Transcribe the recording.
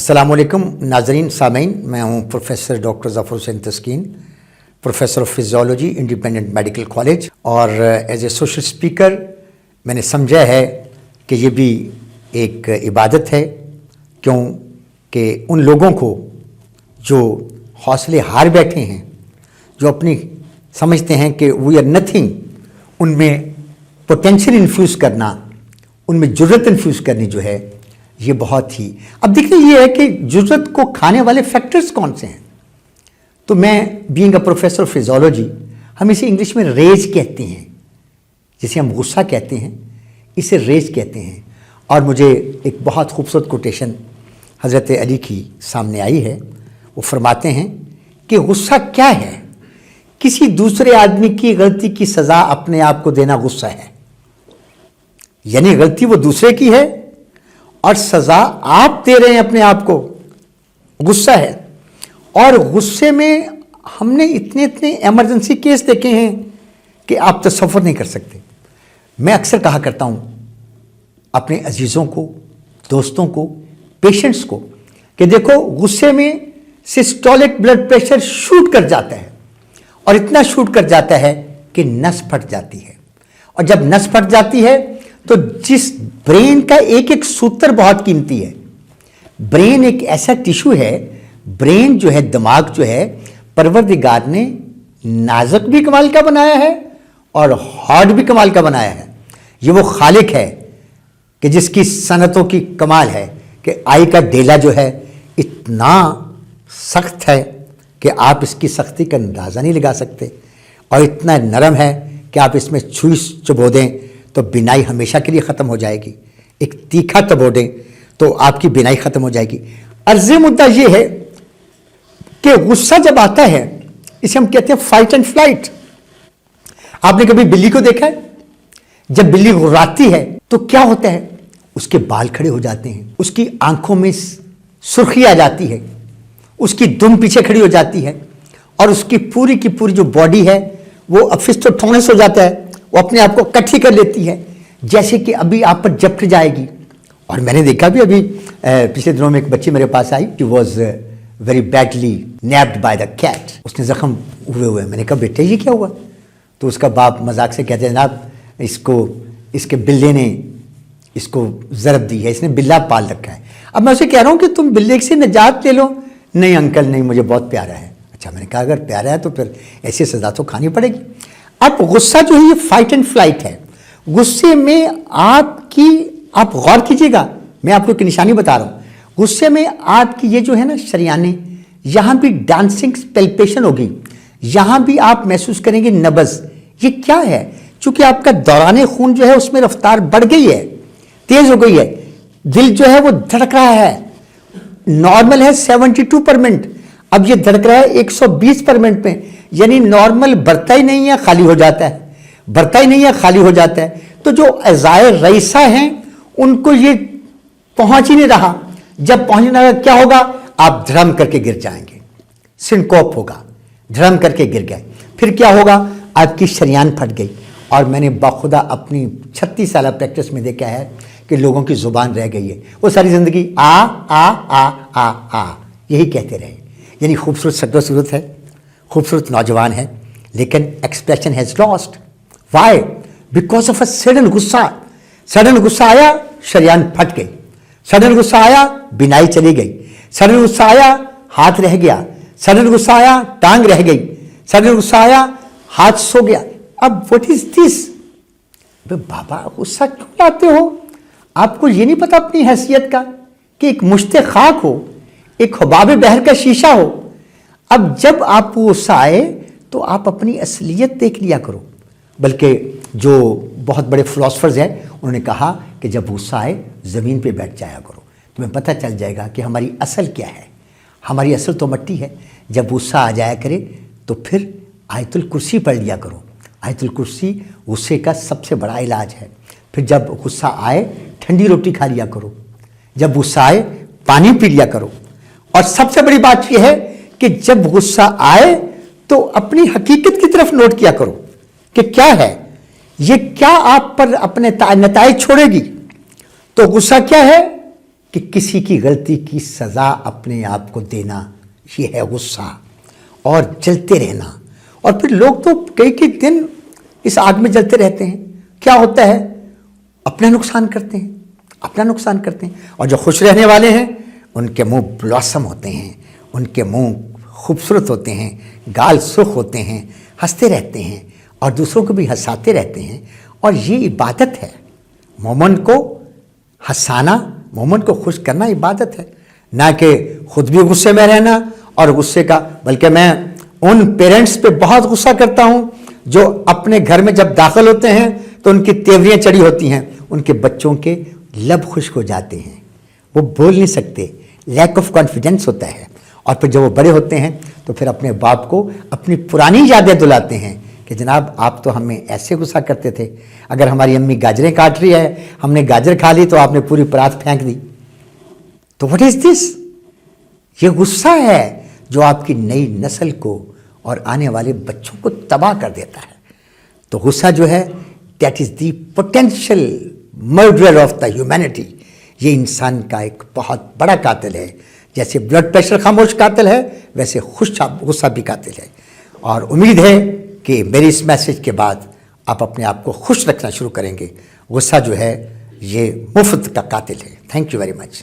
अस्सलाम वालेकुम नाज़रीन सामीन, मैं हूँ professor doctor Zafar Hussain Taskeen, professor of physiology Independent Medical College. और एज ए सोशल स्पीकर मैंने समझा है कि ये भी एक इबादत है, क्योंकि उन लोगों को जो हौसले हार बैठे हैं, जो अपनी समझते हैं कि वी आर नथिंग, उनमें पोटेंशियल इन्फ्यूज़ करना, उनमें जुर्रत इन्फ्यूज़ करनी जो है ये बहुत ही। अब देखिए ये है कि जुर्रत को खाने वाले फैक्टर्स कौन से हैं। तो मैं being a professor of physiology, हम इसे इंग्लिश में रेज कहते हैं, जिसे हम गुस्सा कहते हैं, इसे रेज कहते हैं। और मुझे एक बहुत खूबसूरत कोटेशन हज़रत अली की सामने आई है। वो फरमाते हैं कि गुस्सा क्या है? किसी दूसरे आदमी की गलती की सज़ा अपने आप को देना गुस्सा है। यानी गलती वो दूसरे की है और सज़ा आप दे रहे हैं अपने आप को, गुस्सा है। और गुस्से में हमने इतने इतने एमरजेंसी केस देखे हैं कि आप तसव्वुर नहीं कर सकते। मैं अक्सर कहा करता हूँ अपने अजीज़ों को, दोस्तों को, पेशेंट्स को कि देखो गुस्से में सिस्टोलिक ब्लड प्रेशर शूट कर जाता है, और इतना शूट कर जाता है कि नस फट जाती है। और जब नस फट जाती है तो जिस ब्रेन का एक एक सूत्र बहुत कीमती है। ब्रेन एक ऐसा टिश्यू है, ब्रेन जो है, दिमाग जो है, परवरदिगार ने नाजुक भी कमाल का बनाया है और हार्ड भी कमाल का बनाया है। ये वो खालिक है कि जिसकी सनतों की कमाल है कि आई का डेला जो है इतना सख्त है कि आप इसकी सख्ती का अंदाज़ा नहीं लगा सकते, और इतना नरम है कि आप इसमें छुई चुबो दें तो बिनाई हमेशा के लिए ख़त्म हो जाएगी। एक तीखा चबो दें तो आपकी बिनाई ख़त्म हो जाएगी। अर्ज़े मुद्दा ये है कि गुस्सा जब आता है, इसे हम कहते हैं फाइट एंड फ्लाइट। आपने कभी बिल्ली को देखा है? जब बिल्ली गुर्राती है तो क्या होता है? उसके बाल खड़े हो जाते हैं, उसकी आंखों में सुर्खी आ जाती है, उसकी दुम पीछे खड़ी हो जाती है, और उसकी पूरी की पूरी जो बॉडी है वो फिस्टोटोनस हो जाता है, वो अपने आप को इकट्ठी कर लेती है जैसे कि अभी आप पर झपट जाएगी। और मैंने देखा भी अभी पिछले दिनों में एक बच्ची मेरे पास आई, she was very badly napped by the cat. उसने जख्म हुए। मैंने कहा बेटे ये क्या हुआ? तो उसका बाप मजाक से कहते हैं जनाब इसके बिल्ले ने इसको ज़रब दी है, इसने बिल्ला पाल रखा है। अब मैं उसे कह रहा हूँ कि तुम बिल्ले से निजात ले लो। नहीं अंकल नहीं, मुझे बहुत प्यारा है। अच्छा, मैंने कहा अगर प्यारा है तो फिर ऐसी सज़ा तो खानी पड़ेगी। अब गुस्सा जो है ये फाइट एंड फ्लाइट है। गुस्से में आप गौर कीजिएगा, मैं आपको एक निशानी बता रहा हूँ। गुस्से में आपकी ये जो है ना शरियाने, यहाँ भी डांसिंग पेल्पेशन होगी, यहाँ भी आप महसूस करेंगे नब्ज़। ये क्या है? चूंकि आपका दौरान खून जो है उसमें रफ्तार बढ़ गई है, तेज हो गई है, दिल जो है वो धड़क रहा है। नॉर्मल है 72 पर मिनट, अब ये धड़क रहा है 120 पर मिनट में। यानी नॉर्मल बढ़ता ही नहीं है, खाली हो जाता है, बढ़ता ही नहीं है, खाली हो जाता है। तो जो अज़ाए रईसा हैं उनको ये पहुंच ही नहीं रहा। जब पहुंच नहीं रहा क्या होगा? आप धड़म करके गिर जाएंगे, सिनकोप होगा, धड़म करके गिर गए। फिर क्या होगा? आपकी शरियान फट गई। और मैंने बाखुदा अपनी 36 साल प्रैक्टिस में देखा है कि लोगों की ज़ुबान रह गई है, वो सारी ज़िंदगी आ आ आ आ आ यही कहते रहे। यानी खूबसूरत शक्ल सूरत है, खूबसूरत नौजवान है, लेकिन expression has lost. Why? Because of a sudden गुस्सा। सडन गुस्सा आया, शरियान फट गई। सडन गुस्सा आया, बिनाई चली गई। सडन गुस्सा आया, हाथ रह गया। सडन गुस्सा आया, टांग रह गई। सडन गुस्सा आया, हाथ सो गया। अब व्हाट इज दिस? बाबा गुस्सा क्यों लाते हो? आपको ये नहीं पता अपनी हैसियत का कि एक मुश्ते खाक हो, एक हुबाब बहर का शीशा हो। अब जब आपको गुस्सा आए तो आप अपनी असलियत देख लिया करो। बल्कि जो बहुत बड़े फिलोसफर्स हैं उन्होंने कहा कि जब गुस्सा आए ज़मीन पे बैठ जाया करो, तुम्हें पता चल जाएगा कि हमारी असल क्या है। हमारी असल तो मिट्टी है। जब गुस्सा आ जाया करे तो फिर आयतुल कुर्सी पढ़ लिया करो। आयतुल कुर्सी गुस्से का सबसे बड़ा इलाज है। फिर जब गुस्सा आए ठंडी रोटी खा लिया करो। जब गुस्सा आए पानी पी लिया करो। और सबसे बड़ी बात यह है कि जब गुस्सा आए तो अपनी हकीकत की तरफ नोट किया करो कि क्या है ये, क्या आप पर अपने नताइज छोड़ेगी। तो गुस्सा क्या है کہ کسی کی غلطی کی سزا اپنے آپ کو دینا، یہ ہے غصہ، اور جلتے رہنا. اور پھر لوگ تو کئی دن اس آگ میں جلتے رہتے ہیں. کیا ہوتا ہے؟ اپنا نقصان کرتے ہیں. اور جو خوش رہنے والے ہیں ان کے منہ بلاسم ہوتے ہیں، ان کے منہ خوبصورت ہوتے ہیں، گال سرخ ہوتے ہیں، ہنستے رہتے ہیں اور دوسروں کو بھی ہنساتے رہتے ہیں. اور یہ عبادت ہے. مومن کو ہنسانا، مومن کو خوش کرنا عبادت ہے، نہ کہ خود بھی غصے میں رہنا. اور غصے کا بلکہ میں ان پیرنٹس پہ بہت غصہ کرتا ہوں جو اپنے گھر میں جب داخل ہوتے ہیں تو ان کی تیوریاں چڑھی ہوتی ہیں، ان کے بچوں کے لب خشک ہو جاتے ہیں، وہ بول نہیں سکتے، لیک آف کانفیڈنس ہوتا ہے. اور پھر جب وہ بڑے ہوتے ہیں تو پھر اپنے باپ کو اپنی پرانی یادیں دلاتے ہیں کہ جناب آپ تو ہمیں ایسے غصہ کرتے تھے، اگر ہماری امی گاجریں کاٹ رہی ہے، ہم نے گاجر کھا لی تو آپ نے پوری پرات پھینک دی. تو واٹ از دس؟ یہ غصہ ہے جو آپ کی نئی نسل کو اور آنے والے بچوں کو تباہ کر دیتا ہے. تو غصہ جو ہے that is the potential murderer of the humanity. یہ انسان کا ایک بہت بڑا قاتل ہے. جیسے بلڈ پریشر خاموش قاتل ہے، ویسے غصہ بھی قاتل ہے. اور امید ہے کہ میری اس میسج کے بعد آپ اپنے آپ کو خوش رکھنا شروع کریں گے. غصہ جو ہے یہ مفت کا قاتل ہے. Thank you very much.